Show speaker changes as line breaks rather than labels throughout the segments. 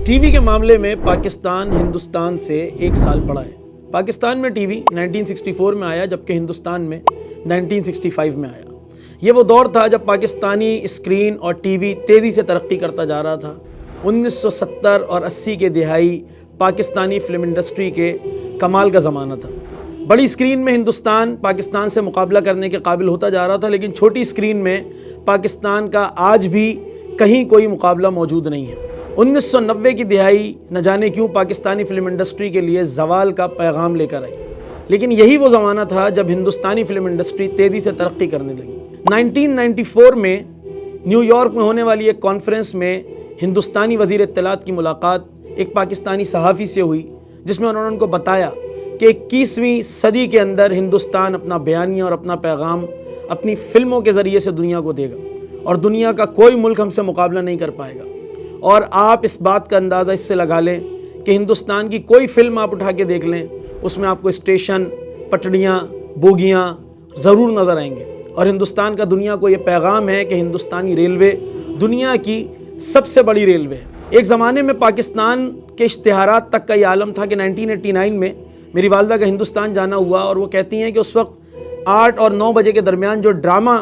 T V کے معاملے میں پاکستان ہندوستان سے ایک سال بڑا ہے۔ پاکستان میں ٹی وی 1964 میں آیا جبکہ ہندوستان میں 1965 میں آیا۔ یہ وہ دور تھا جب پاکستانی اسکرین اور ٹی وی تیزی سے ترقی کرتا جا رہا تھا۔ 1970 اور 80 کے دہائی پاکستانی فلم انڈسٹری کے کمال کا زمانہ تھا۔ بڑی اسکرین میں ہندوستان پاکستان سے مقابلہ کرنے کے قابل ہوتا جا رہا تھا، لیکن چھوٹی اسکرین میں پاکستان کا آج بھی کہیں کوئی مقابلہ موجود نہیں ہے۔ 1990 کی دہائی نہ جانے کیوں پاکستانی فلم انڈسٹری کے لیے زوال کا پیغام لے کر آئی، لیکن یہی وہ زمانہ تھا جب ہندوستانی فلم انڈسٹری تیزی سے ترقی کرنے لگی۔ 1994 میں نیو یارک میں ہونے والی ایک کانفرنس میں ہندوستانی وزیر اطلاعات کی ملاقات ایک پاکستانی صحافی سے ہوئی، جس میں انہوں نے ان کو بتایا کہ 21ویں صدی کے اندر ہندوستان اپنا بیانیہ اور اپنا پیغام اپنی فلموں کے ذریعے سے دنیا کو دے گا اور دنیا کا کوئی ملک ہم سے مقابلہ نہیں کر پائے گا۔ اور آپ اس بات کا اندازہ اس سے لگا لیں کہ ہندوستان کی کوئی فلم آپ اٹھا کے دیکھ لیں، اس میں آپ کو اسٹیشن، پٹڑیاں، بوگیاں ضرور نظر آئیں گے۔ اور ہندوستان کا دنیا کو یہ پیغام ہے کہ ہندوستانی ریلوے دنیا کی سب سے بڑی ریلوے ہے۔ ایک زمانے میں پاکستان کے اشتہارات تک کا یہ عالم تھا کہ 1989 میں میری والدہ کا ہندوستان جانا ہوا، اور وہ کہتی ہیں کہ اس وقت 8 اور 9 بجے کے درمیان جو ڈرامہ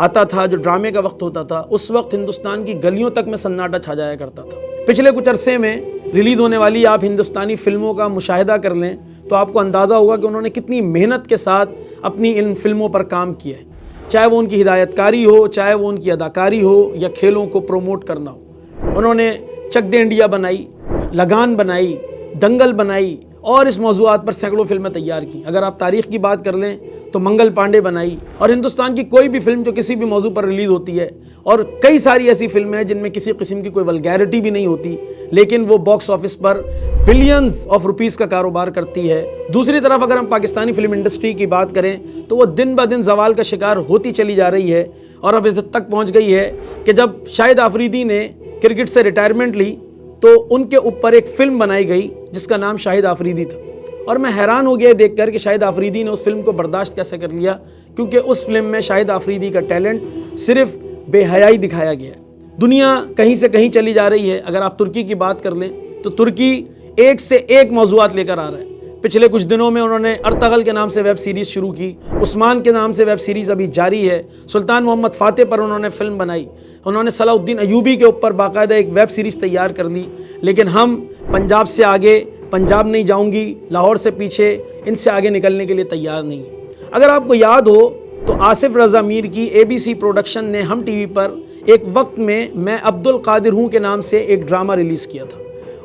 آتا تھا، جو ڈرامے کا وقت ہوتا تھا، اس وقت ہندوستان کی گلیوں تک میں سناٹا چھا جایا کرتا تھا۔ پچھلے کچھ عرصے میں ریلیز ہونے والی آپ ہندوستانی فلموں کا مشاہدہ کر لیں تو آپ کو اندازہ ہوگا کہ انہوں نے کتنی محنت کے ساتھ اپنی ان فلموں پر کام کیا ہے، چاہے وہ ان کی ہدایت کاری ہو، چاہے وہ ان کی اداکاری ہو یا کھیلوں کو پروموٹ کرنا ہو۔ انہوں نے چک دے انڈیا بنائی، لگان بنائی، دنگل بنائی، اور اس موضوعات پر سینکڑوں فلمیں تیار کی۔ اگر آپ تاریخ کی بات کر لیں تو منگل پانڈے بنائی، اور ہندوستان کی کوئی بھی فلم جو کسی بھی موضوع پر ریلیز ہوتی ہے، اور کئی ساری ایسی فلمیں ہیں جن میں کسی قسم کی کوئی ولگیرٹی بھی نہیں ہوتی، لیکن وہ box office per billions of rupees کا کاروبار کرتی ہے۔ دوسری طرف اگر ہم پاکستانی فلم انڈسٹری کی بات کریں تو وہ دن بہ دن زوال کا شکار ہوتی چلی جا رہی ہے، اور اب اس حد تک پہنچ گئی ہے کہ جب شاہد آفریدی نے کرکٹ سے ریٹائرمنٹ لی تو ان کے اوپر ایک فلم بنائی گئی جس کا نام شاہد آفریدی تھا، اور میں حیران ہو گیا دیکھ کر کہ شاہد آفریدی نے اس فلم کو برداشت کیسے کر لیا، کیونکہ اس فلم میں شاہد آفریدی کا ٹیلنٹ صرف بے حیائی دکھایا گیا ہے۔ دنیا کہیں سے کہیں چلی جا رہی ہے۔ اگر آپ ترکی کی بات کر لیں تو ترکی ایک سے ایک موضوعات لے کر آ رہا ہے۔ پچھلے کچھ دنوں میں انہوں نے ارطغرل کے نام سے ویب سیریز شروع کی، عثمان کے نام سے ویب سیریز ابھی جاری ہے، سلطان محمد فاتح پر انہوں نے فلم بنائی، انہوں نے صلاح الدین ایوبی کے اوپر باقاعدہ ایک ویب سیریز تیار کر لی۔ لیکن ہم پنجاب سے آگے، پنجاب نہیں جاؤں گی، لاہور سے پیچھے، ان سے آگے نکلنے کے لیے تیار نہیں ہیں۔ اگر آپ کو یاد ہو تو آصف رضا میر کی ABC پروڈکشن نے ہم ٹی وی پر ایک وقت میں عبد القادر ہوں کے نام سے ایک ڈرامہ ریلیز کیا تھا۔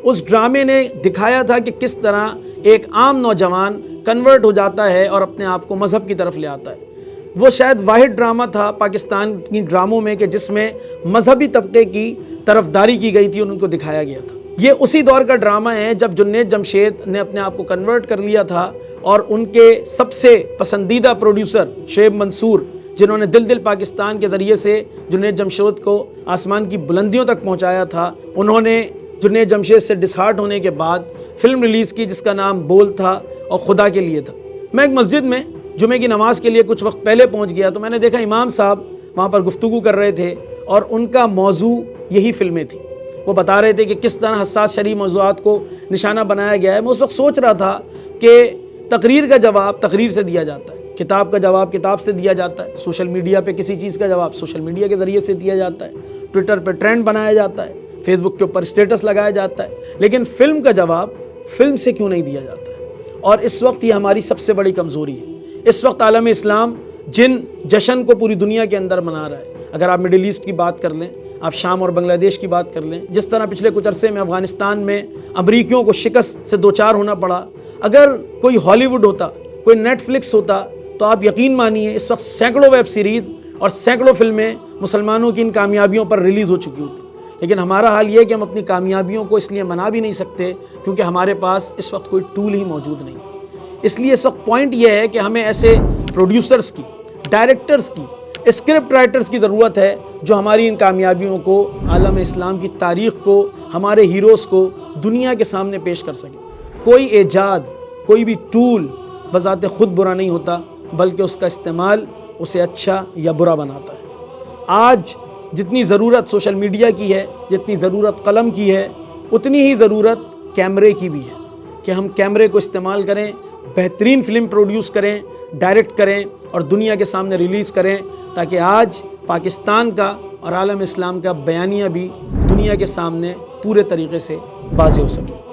اس ڈرامے نے دکھایا تھا کہ کس طرح ایک عام نوجوان کنورٹ ہو جاتا ہے اور اپنے آپ کو مذہب کی طرف لے آتا ہے۔ وہ شاید واحد ڈرامہ تھا پاکستان کی ڈراموں میں کہ جس میں مذہبی طبقے کی طرفداری کی گئی تھی اور ان کو دکھایا گیا تھا۔ یہ اسی دور کا ڈرامہ ہے جب جنید جمشید نے اپنے آپ کو کنورٹ کر لیا تھا، اور ان کے سب سے پسندیدہ پروڈیوسر شعیب منصور، جنہوں نے دل دل پاکستان کے ذریعے سے جنید جمشید کو آسمان کی بلندیوں تک پہنچایا تھا، انہوں نے جنید جمشید سے ڈسہارٹ ہونے کے بعد فلم ریلیز کی جس کا نام بول تھا اور خدا کے لیے تھا۔ میں ایک مسجد میں جمعے کی نماز کے لیے کچھ وقت پہلے پہنچ گیا تو میں نے دیکھا امام صاحب وہاں پر گفتگو کر رہے تھے، اور ان کا موضوع یہی فلمیں تھیں۔ وہ بتا رہے تھے کہ کس طرح حساس شرعی موضوعات کو نشانہ بنایا گیا ہے۔ میں اس وقت سوچ رہا تھا کہ تقریر کا جواب تقریر سے دیا جاتا ہے، کتاب کا جواب کتاب سے دیا جاتا ہے، سوشل میڈیا پہ کسی چیز کا جواب سوشل میڈیا کے ذریعے سے دیا جاتا ہے، ٹویٹر پہ ٹرینڈ بنایا جاتا ہے، فیس بک کے اوپر اسٹیٹس لگایا جاتا ہے، لیکن فلم کا جواب فلم سے کیوں نہیں دیا جاتا ہے؟ اور اس وقت یہ ہماری سب سے بڑی کمزوری ہے۔ اس وقت عالم اسلام جن جشن کو پوری دنیا کے اندر منا رہا ہے، اگر آپ مڈل ایسٹ کی بات کر لیں، آپ شام اور بنگلہ دیش کی بات کر لیں، جس طرح پچھلے کچھ عرصے میں افغانستان میں امریکیوں کو شکست سے دوچار ہونا پڑا، اگر کوئی ہالی ووڈ ہوتا، کوئی نیٹ فلکس ہوتا تو آپ یقین مانیے اس وقت سینکڑوں ویب سیریز اور سینکڑوں فلمیں مسلمانوں کی ان کامیابیوں پر ریلیز ہو چکی ہوتی۔ لیکن ہمارا حال یہ ہے کہ ہم اپنی کامیابیوں کو اس لیے منا بھی نہیں سکتے کیونکہ ہمارے پاس اس وقت کوئی ٹول ہی موجود نہیں۔ اس لیے اس وقت پوائنٹ یہ ہے کہ ہمیں ایسے پروڈیوسرز کی، ڈائریکٹرز کی، اسکرپٹ رائٹرز کی ضرورت ہے جو ہماری ان کامیابیوں کو، عالم اسلام کی تاریخ کو، ہمارے ہیروز کو دنیا کے سامنے پیش کر سکے۔ کوئی ایجاد، کوئی بھی ٹول بذات خود برا نہیں ہوتا، بلکہ اس کا استعمال اسے اچھا یا برا بناتا ہے۔ آج جتنی ضرورت سوشل میڈیا کی ہے، جتنی ضرورت قلم کی ہے، اتنی ہی ضرورت کیمرے کی بھی ہے کہ ہم کیمرے کو استعمال کریں، بہترین فلم پروڈیوس کریں، ڈائریکٹ کریں اور دنیا کے سامنے ریلیز کریں، تاکہ آج پاکستان کا اور عالم اسلام کا بیانیہ بھی دنیا کے سامنے پورے طریقے سے واضح ہو سکے۔